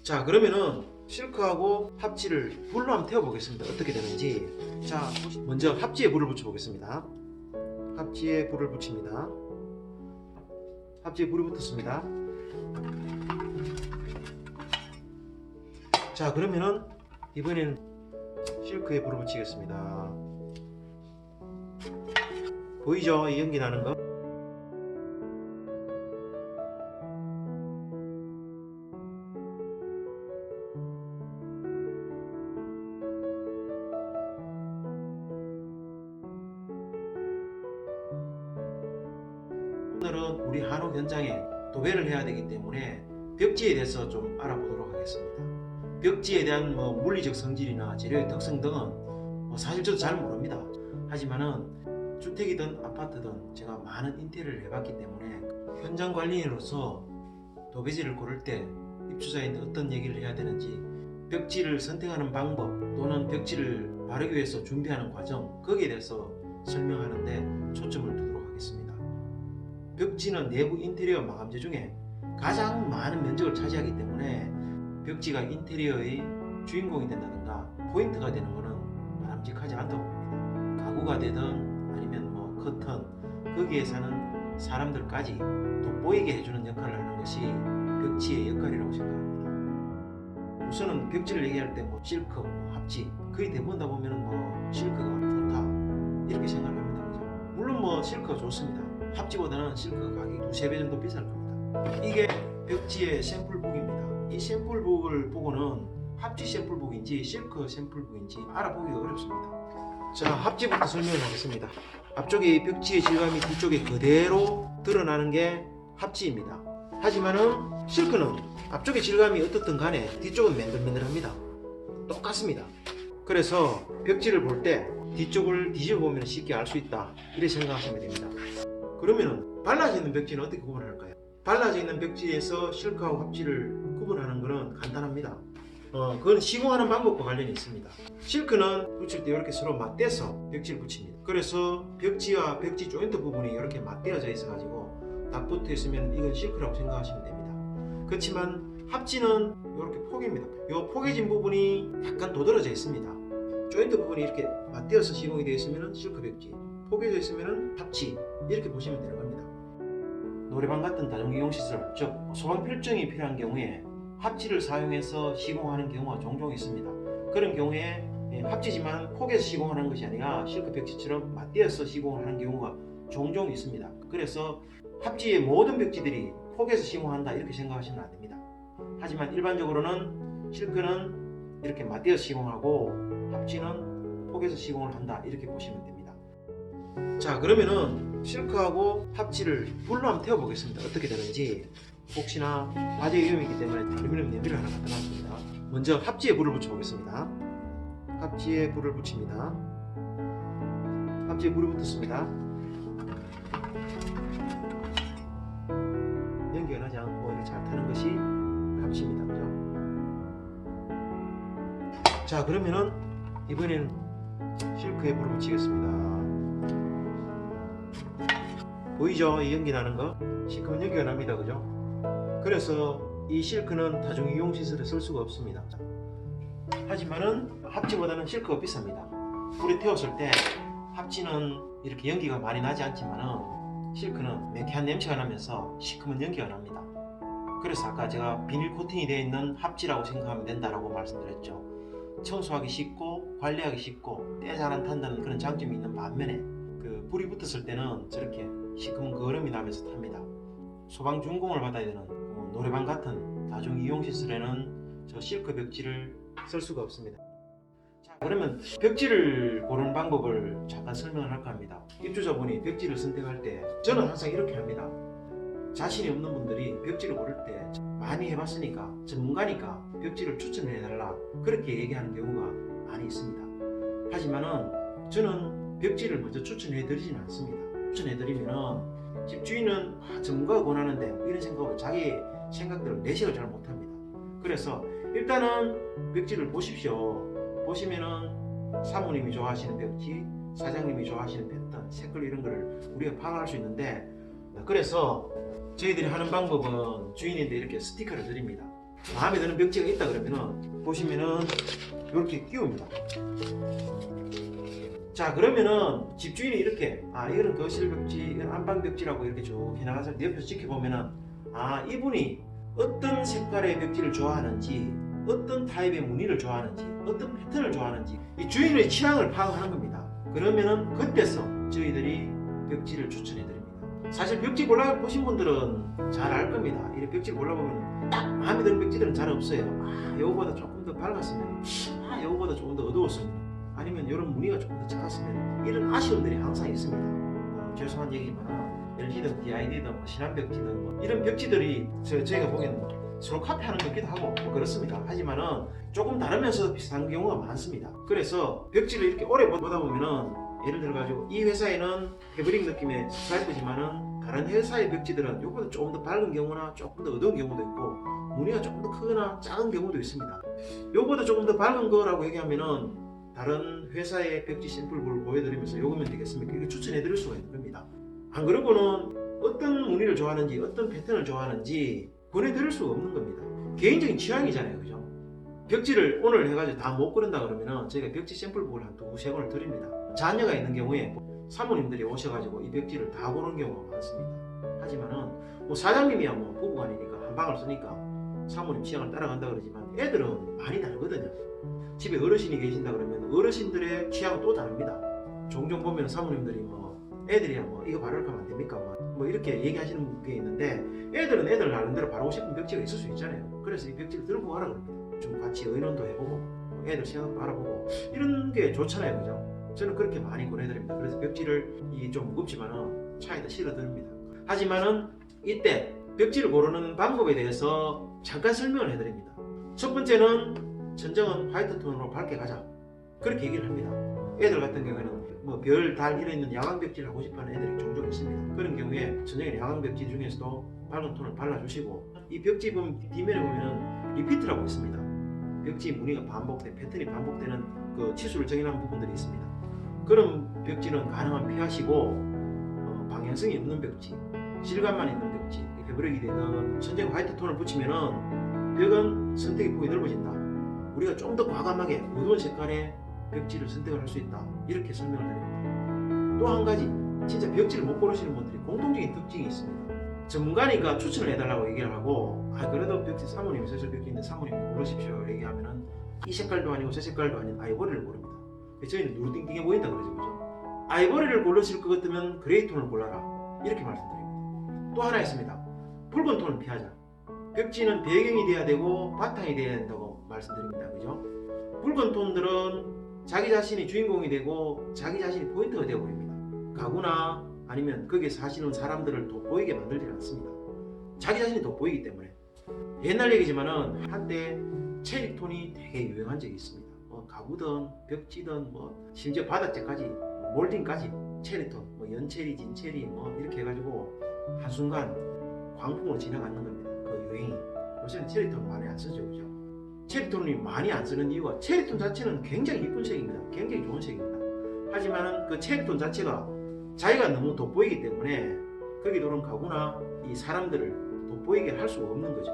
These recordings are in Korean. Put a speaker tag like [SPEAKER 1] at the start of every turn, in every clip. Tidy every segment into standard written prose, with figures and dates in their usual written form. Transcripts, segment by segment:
[SPEAKER 1] 자, 그러면은 실크하고 합지를 불로 한번 태워 보겠습니다. 어떻게 되는지. 자, 먼저 합지에 불을 붙여 보겠습니다. 합지에 불을 붙입니다. 합지에 불이 붙었습니다. 자, 그러면은 이번에는 실크에 불을 붙이겠습니다. 보이죠? 이 연기 나는 거? 오늘은 우리 한옥 현장에 도배를 해야 되기 때문에 벽지에 대해서 좀 알아보도록 하겠습니다. 벽지에 대한 물리적 성질이나 재료의 특성 등은 사실 저도 잘 모릅니다. 하지만은 주택이든 아파트든 제가 많은 인테리어를 해봤기 때문에 현장 관리인으로서 도배지를 고를 때 입주자한테 어떤 얘기를 해야 되는지, 벽지를 선택하는 방법 또는 벽지를 바르기 위해서 준비하는 과정, 거기에 대해서 설명하는데 초점을 두도록 하겠습니다. 벽지는 내부 인테리어 마감재 중에 가장 많은 면적을 차지하기 때문에 벽지가 인테리어의 주인공이 된다든가 포인트가 되는 것은 바람직하지 않다고 봅니다. 가구가 되든 아니면 커튼, 거기에 사는 사람들까지 돋보이게 해주는 역할을 하는 것이 벽지의 역할이라고 생각합니다. 우선은 벽지를 얘기할 때 실크, 합지 거의 대부분 다 보면은 실크가 좋다 이렇게 생각을 합니다. 그죠? 물론 실크가 좋습니다. 합지보다는 실크가 가격이 2~3배 정도 비쌀 겁니다. 이게 벽지의 샘플북입니다. 이 샘플북을 보고는 합지 샘플북인지 실크 샘플북인지 알아보기가 어렵습니다. 자, 합지부터 설명을 하겠습니다. 앞쪽에 벽지의 질감이 뒤쪽에 그대로 드러나는 게 합지입니다. 하지만은 실크는 앞쪽의 질감이 어떻든 간에 뒤쪽은 맨들맨들합니다. 똑같습니다. 그래서 벽지를 볼 때 뒤쪽을 뒤집어 보면 쉽게 알 수 있다 이렇게 생각하시면 됩니다. 그러면은 발라져 있는 벽지는 어떻게 구분할까요? 발라져 있는 벽지에서 실크하고 합지를 구분하는 것은 간단합니다. 그건 시공하는 방법과 관련이 있습니다. 실크는 붙일 때 이렇게 서로 맞대서 벽지를 붙입니다. 그래서 벽지와 벽지 조인트 부분이 이렇게 맞대어져 있어 가지고 딱 붙어 있으면 이건 실크라고 생각하시면 됩니다. 그렇지만 합지는 이렇게 폭입니다. 이 포개진 부분이 약간 도드라져 있습니다. 조인트 부분이 이렇게 맞대어서 시공이 되어 있으면 실크 벽지, 포개져 있으면 합지, 이렇게 보시면 되는 겁니다. 노래방 같은 다중이용 시설, 즉 소방 필증이 필요한 경우에 합지를 사용해서 시공하는 경우가 종종 있습니다. 그런 경우에 합지지만 폭에서 시공하는 것이 아니라 실크 벽지처럼 맞대어서 시공을 하는 경우가 종종 있습니다. 그래서 합지의 모든 벽지들이 폭에서 시공한다 이렇게 생각하시면 안 됩니다. 하지만 일반적으로는 실크는 이렇게 맞대어서 시공하고 합지는 폭에서 시공을 한다 이렇게 보시면 됩니다. 자, 그러면은 실크하고 합지를 불로 한번 태워 보겠습니다. 어떻게 되는지. 혹시나 화재 위험이기 때문에 알루미늄 냄비를 하나 갖다 놨습니다. 먼저 합지에 불을 붙여 보겠습니다. 합지에 불을 붙입니다. 합지에 불이 붙었습니다. 연기가 나지 않고 이렇게 잘 타는 것이 합지입니다. 그죠? 자, 그러면은 이번에는 실크에 불을 붙이겠습니다. 보이죠? 이 연기 나는 거? 시커먼 연기가 납니다. 그죠? 그래서 이 실크는 다중이용 시설에 쓸 수가 없습니다. 하지만은 합지보다는 실크가 비쌉니다. 불에 태웠을 때 합지는 이렇게 연기가 많이 나지 않지만은 실크는 매캐한 냄새가 나면서 시커먼 연기가 납니다. 그래서 아까 제가 비닐 코팅이 되어 있는 합지라고 생각하면 된다라고 말씀드렸죠. 청소하기 쉽고 관리하기 쉽고 때 잘 안 탄다는 그런 장점이 있는 반면에 불이 붙었을 때는 저렇게 시커먼 거름이 나면서 탑니다. 소방 준공을 받아야 되는 노래방 같은 다중이용시설에는 저 실크 벽지를 쓸 수가 없습니다. 자, 그러면 벽지를 고르는 방법을 잠깐 설명을 할까 합니다. 입주자분이 벽지를 선택할 때 저는 항상 이렇게 합니다. 자신이 없는 분들이 벽지를 고를 때 많이 해봤으니까 전문가니까 벽지를 추천해달라 그렇게 얘기하는 경우가 많이 있습니다. 하지만은 저는 벽지를 먼저 추천해드리지는 않습니다. 추천해드리면은 집주인은 전문가가 권하는데 이런 생각으로 자기 생각대로 내색을 잘 못합니다. 그래서 일단은 벽지를 보십시오. 보시면은 사모님이 좋아하시는 벽지, 사장님이 좋아하시는 패턴, 색깔 이런 거를 우리가 파악할 수 있는데, 그래서 저희들이 하는 방법은 주인인데 이렇게 스티커를 드립니다. 마음에 드는 벽지가 있다 그러면은 보시면은 이렇게 끼웁니다. 자, 그러면은 집주인이 이렇게 이거는 거실 벽지, 이건 안방 벽지라고 이렇게 쭉 해나가서 옆에서 지켜보면은 이분이 어떤 색깔의 벽지를 좋아하는지, 어떤 타입의 무늬를 좋아하는지, 어떤 패턴을 좋아하는지 이 주인의 취향을 파악하는 겁니다. 그러면은 그때서 저희들이 벽지를 추천해 드립니다. 사실 벽지 골라보신 분들은 잘 알 겁니다. 이렇게 벽지를 골라보면 딱 마음에 드는 벽지들은 잘 없어요. 요거보다 조금 더 밝았으면, 요거보다 조금 더 어두웠으면, 아니면 이런 무늬가 조금 더 작았으면, 이런 아쉬움들이 항상 있습니다. 죄송한 얘기지만 LG든 DID든 신한벽지든 이런 벽지들이 저희가 보기에는 서로 카피하는 것 같기도 하고 그렇습니다. 하지만은 조금 다르면서 비슷한 경우가 많습니다. 그래서 벽지를 이렇게 오래 보다 보면은, 예를 들어 가지고 이 회사에는 패브릭 느낌의 스트라이프지만은 다른 회사의 벽지들은 요거보다 조금 더 밝은 경우나 조금 더 어두운 경우도 있고, 무늬가 조금 더 크거나 작은 경우도 있습니다. 요거보다 조금 더 밝은 거라고 얘기하면은 다른 회사의 벽지 샘플을 보여드리면서 요거면 되겠습니까? 이렇게 추천해 드릴 수가 있는 겁니다. 안 그러고는 어떤 무늬를 좋아하는지, 어떤 패턴을 좋아하는지 보내드릴 수가 없는 겁니다. 개인적인 취향이잖아요, 그죠? 벽지를 오늘 해가지고 다 못 그린다 그러면은 저희가 벽지 샘플북을 한 2-3권을 드립니다. 자녀가 있는 경우에 사모님들이 오셔가지고 이 벽지를 다 고른 경우가 많습니다. 하지만은 뭐 사장님이야 뭐 부부간이니까 한 방을 쓰니까 사모님 취향을 따라간다 그러지만, 애들은 많이 다르거든요. 집에 어르신이 계신다 그러면 어르신들의 취향은 또 다릅니다. 종종 보면 사모님들이 애들이야 이거 바르면 안 됩니까? 뭐 이렇게 얘기하시는 게 있는데, 애들은 애들 나름대로 바르고 싶은 벽지가 있을 수 있잖아요. 그래서 이 벽지를 들고 가라 그럽니다. 좀 같이 의논도 해보고 애들 생각도 알아보고 이런 게 좋잖아요, 그죠? 저는 그렇게 많이 권해드립니다. 그래서 벽지를 좀 무겁지만은 차에다 실어드립니다. 하지만은 이때 벽지를 고르는 방법에 대해서 잠깐 설명을 해드립니다. 첫 번째는 천정은 화이트 톤으로 밝게 가자, 그렇게 얘기를 합니다. 애들 같은 경우에는 별, 달 이런 있는 야광 벽지를 하고 싶어하는 애들이 종종 있습니다. 그런 경우에 천정에 야광 벽지 중에서도 밝은 톤을 발라주시고, 이 벽지 뒷면에 보면은 리피트라고 있습니다. 벽지 무늬가 반복된, 패턴이 반복되는 그 치수를 정해놓은 부분들이 있습니다. 그런 벽지는 가능한 피하시고, 방향성이 없는 벽지, 질감만 있는 벽지, 패브릭이 되는 천정 화이트 톤을 붙이면은 벽은 선택의 폭이 넓어진다. 우리가 좀 더 과감하게 어두운 색깔의 벽지를 선택을 할 수 있다, 이렇게 설명을 드립니다. 또 한 가지, 진짜 벽지를 못 고르시는 분들이 공통적인 특징이 있습니다. 전문가니까 추천을 해달라고 얘기를 하고, 그래도 벽지 사모님이 쓰실 벽지인데 사모님이 고르십시오 얘기하면은 이 색깔도 아니고 저 색깔도 아닌 아이보리를 고릅니다. 저희는 누르딩딩해 보인다 그러죠, 그죠? 아이보리를 고르실 것 같으면 그레이 톤을 골라라, 이렇게 말씀드립니다. 또 하나 있습니다. 붉은 톤을 피하자. 벽지는 배경이 돼야 되고 바탕이 돼야 된다고 말씀드립니다, 그죠? 붉은 톤들은 자기 자신이 주인공이 되고 자기 자신이 포인트가 되어 버립니다. 가구나 아니면 거기에 사시는 사람들을 돋보이게 만들지 않습니다. 자기 자신이 돋보이기 때문에. 옛날 얘기지만은 한때 체리톤이 되게 유행한 적이 있습니다. 가구든 벽지든 심지어 바닥재까지 몰딩까지 체리톤, 연체리, 진체리 이렇게 해가지고 한순간 광풍으로 지나가는 겁니다. 그 유행이. 요새는 체리톤 많이 안 쓰죠, 그죠? 체리톤이 많이 안 쓰는 이유가, 체리톤 자체는 굉장히 이쁜 색입니다. 굉장히 좋은 색입니다. 하지만은 그 체리톤 자체가 자기가 너무 돋보이기 때문에 거기 들어온 가구나 이 사람들을 돋보이게 할 수가 없는 거죠.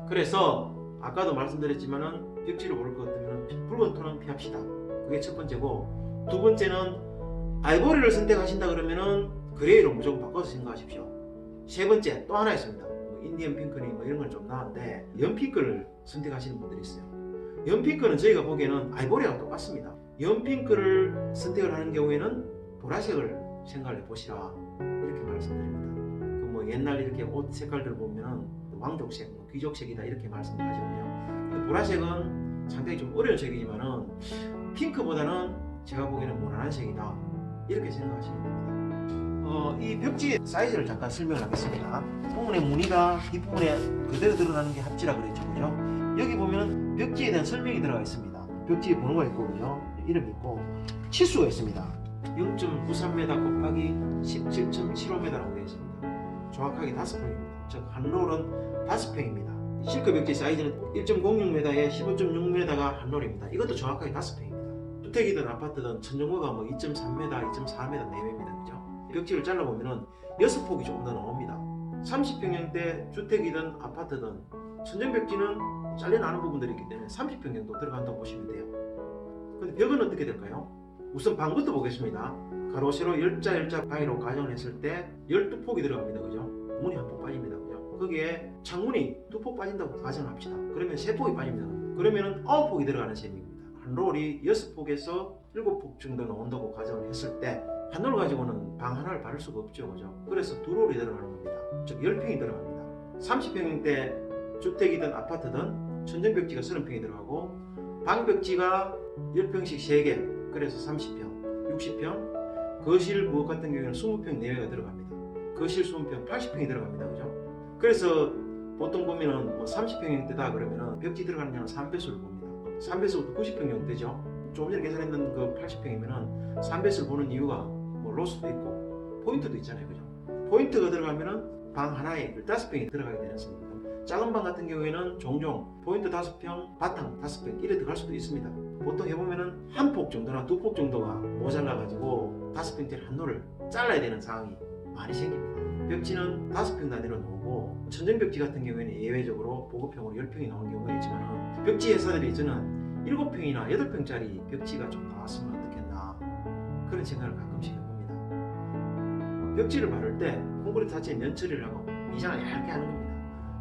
[SPEAKER 1] 그래서 아까도 말씀드렸지만은 벽지를 고를 것 같으면 붉은 톤은 피합시다. 그게 첫 번째고, 두 번째는 아이보리를 선택하신다 그러면은 그레이로 무조건 바꿔서 생각하십시오. 세 번째, 또 하나 있습니다. 인디언 핑크니 이런 건 좀 나은데 연핑크를 선택하시는 분들이 있어요. 연핑크는 저희가 보기에는 아이보리하고 똑같습니다. 연핑크를 선택을 하는 경우에는 보라색을 생각을 해보시라, 이렇게 말씀드립니다. 옛날 이렇게 옷 색깔들 보면은 왕족색, 귀족색이다 이렇게 말씀하시거든요. 보라색은 상당히 좀 어려운 색이지만은 핑크보다는 제가 보기에는 무난한 색이다, 이렇게 생각하시면 됩니다. 이 벽지의 사이즈를 잠깐 설명을 하겠습니다. 부분의 무늬가 뒷부분에 그대로 드러나는 게 합지라 그랬죠, 그죠? 여기 보면 벽지에 대한 설명이 들어가 있습니다. 벽지에 번호가 있고, 그죠? 이름이 있고, 치수가 있습니다. 0.93m 곱하기 17.75m라고 되어 있습니다. 정확하게 5평입니다. 즉 한 롤은 5평입니다. 실크 벽지 사이즈는 1.06m에 15.6m가 한 롤입니다. 이것도 정확하게 5평입니다. 주택이든 아파트든 천정고가 2.3m, 2.4m 내외입니다. 그죠? 벽지를 잘라보면은 6폭이 조금 더 나옵니다. 30평형대 주택이든 아파트든 천정벽지는 잘려나는 부분들이 있기 때문에 30평 정도 들어간다고 보시면 돼요. 근데 벽은 어떻게 될까요? 우선 방부터 보겠습니다. 가로 세로 열자 방위로 가정을 했을 때 12폭이 들어갑니다. 그죠? 문이 한 폭 빠집니다. 그죠? 거기에 창문이 2폭 빠진다고 가정을 합시다. 그러면 3폭이 빠집니다. 그러면은 9폭이 들어가는 셈입니다. 한 롤이 6폭에서 7폭 정도 나온다고 가정을 했을 때 한 롤 가지고는 방 하나를 바를 수가 없죠. 그죠? 그래서 2롤이 들어가는 겁니다. 즉 10평이 들어갑니다. 30평대 주택이든 아파트든 천정벽지가 30평이 들어가고 방벽지가 10평씩 3개, 그래서 30평, 60평, 거실 부엌 같은 경우에는 20평 내외가 들어갑니다. 거실 20평, 80평이 들어갑니다. 그죠? 그래서 보통 보면은 뭐 30평대다 그러면은 벽지 들어가는 양은 3배수를 봅니다. 3배수부터 90평 정도 되죠? 조금 전에 계산했던 그 80평이면은 3배수를 보는 이유가 뭐 로스도 있고 포인트도 있잖아요. 그죠? 포인트가 들어가면은 방 하나에 15평이 들어가게 되는 겁니다. 작은 방 같은 경우에는 종종 포인트 5평, 바탕 5평 이래 들어갈 수도 있습니다. 보통 해보면은 한 폭 정도나 2폭 정도가 모자라가지고 5평짜리 한 롤을 잘라야 되는 상황이 많이 생깁니다. 벽지는 5평 단위로 나오고 천정벽지 같은 경우에는 예외적으로 보급형으로 10평이 나오는 경우가 있지만 벽지 회사들이 저는 7평이나 8평짜리 벽지가 좀 나왔으면 어떻겠나 그런 생각을 가끔씩 해봅니다. 벽지를 바를 때 콘크리트 자체에 면처리를 하고 미장을 얇게 하는 겁니다.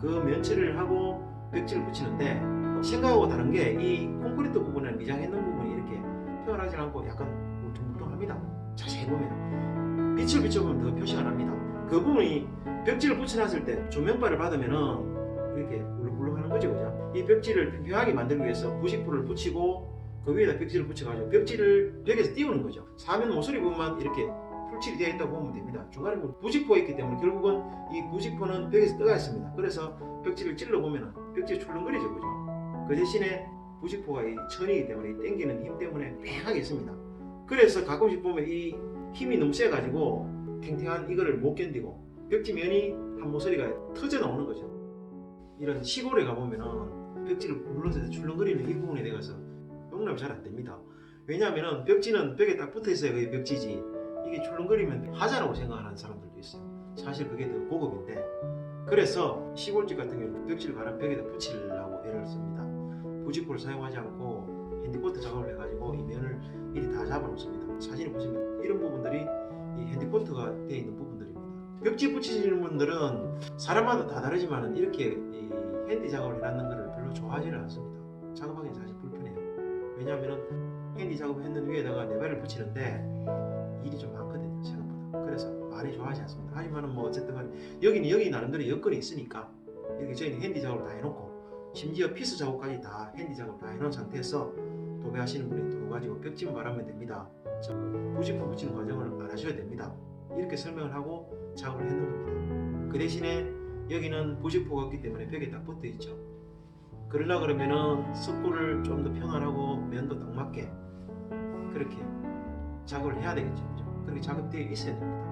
[SPEAKER 1] 그 면처리를 하고 벽지를 붙이는데 생각하고 다른 게 이 콘크리트 부분에 미장했는 부분이 이렇게 표현하지 않고 약간 울퉁불퉁합니다. 자세히 보면 빛을 비춰보면 더 표시가 납니다. 그 부분이 벽지를 붙여놨을 때 조명발을 받으면은 이렇게 울렁울렁하는 거죠. 그죠? 이 벽지를 평평하게 만들기 위해서 90%를 붙이고 그 위에다 벽지를 붙여가지고 벽지를 벽에서 띄우는 거죠. 사면 모서리 부분만 이렇게 풀칠이 되어 있다고 보면 됩니다. 중간에 90%가 있기 때문에 결국은 이 90%는 벽에서 떠가 있습니다. 그래서 벽지를 찔러보면 벽지가 출렁거리죠. 그죠? 그 대신에 90%가 이 천이기 때문에 이 당기는 힘 때문에 뺑하게 있습니다. 그래서 가끔씩 보면 이 힘이 너무 세가지고 탱탱한 이거를 못 견디고 벽지 면이 한 모서리가 터져 나오는 거죠. 이런 시골에 가보면은 벽지를 눌러서 출렁거리는 이 부분에 대해서 용납이 잘 안 됩니다. 왜냐하면 벽지는 벽에 딱 붙어 있어야 그게 벽지지 이게 출렁거리면 하자라고 생각하는 사람들도 있어요. 사실 그게 더 고급인데 그래서 시골집 같은 경우는 벽지를 가는 벽에다 붙이려고 애를 씁니다. 부직포를 사용하지 않고 핸디코트 작업을 해가지고 이 면을 미리 다 잡아놓습니다. 사진을 보시면 이런 부분들이 이 핸디코트가 되어 있는 부분들입니다. 벽지 붙이시는 분들은 사람마다 다 다르지만 이렇게 이 핸디 작업을 해놨는 것을 별로 좋아하지는 않습니다. 작업하기는 사실 불편해요. 왜냐하면 핸디 작업을 했는 위에다가 네발을 붙이는데 일이 좀 많거든요. 생각보다. 그래서 많이 좋아하지 않습니다. 하지만 뭐 어쨌든 간에 여기는 여기 나름대로 여건이 있으니까 이렇게 저희는 핸디 작업을 다 해놓고 심지어 피스 작업까지 다 핸디 작업을 다 해놓은 상태에서 도배하시는 분이 들어가지고 벽지만 바르면 됩니다. 부직포 붙이는 과정을 안 하셔야 됩니다. 이렇게 설명을 하고 작업을 해놓은 겁니다. 그 대신에 여기는 부직포가 없기 때문에 벽에 딱 붙어 있죠. 그러려 그러면은 석고를 좀 더 평안하고 면도 딱 맞게 그렇게 작업을 해야 되겠죠. 그렇게 작업되어 있어야 됩니다.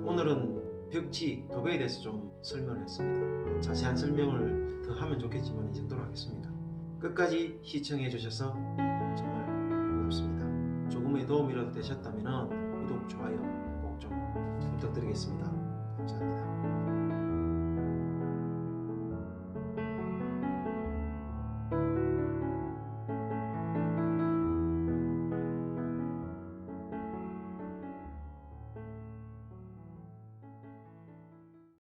[SPEAKER 1] 오늘은 벽지, 도배에 대해서 좀 설명을 했습니다. 자세한 설명을 더 하면 좋겠지만 이 정도로 하겠습니다. 끝까지 시청해 주셔서 정말 고맙습니다. 조금의 도움이라도 되셨다면 구독, 좋아요 꼭 좀 부탁드리겠습니다. 감사합니다.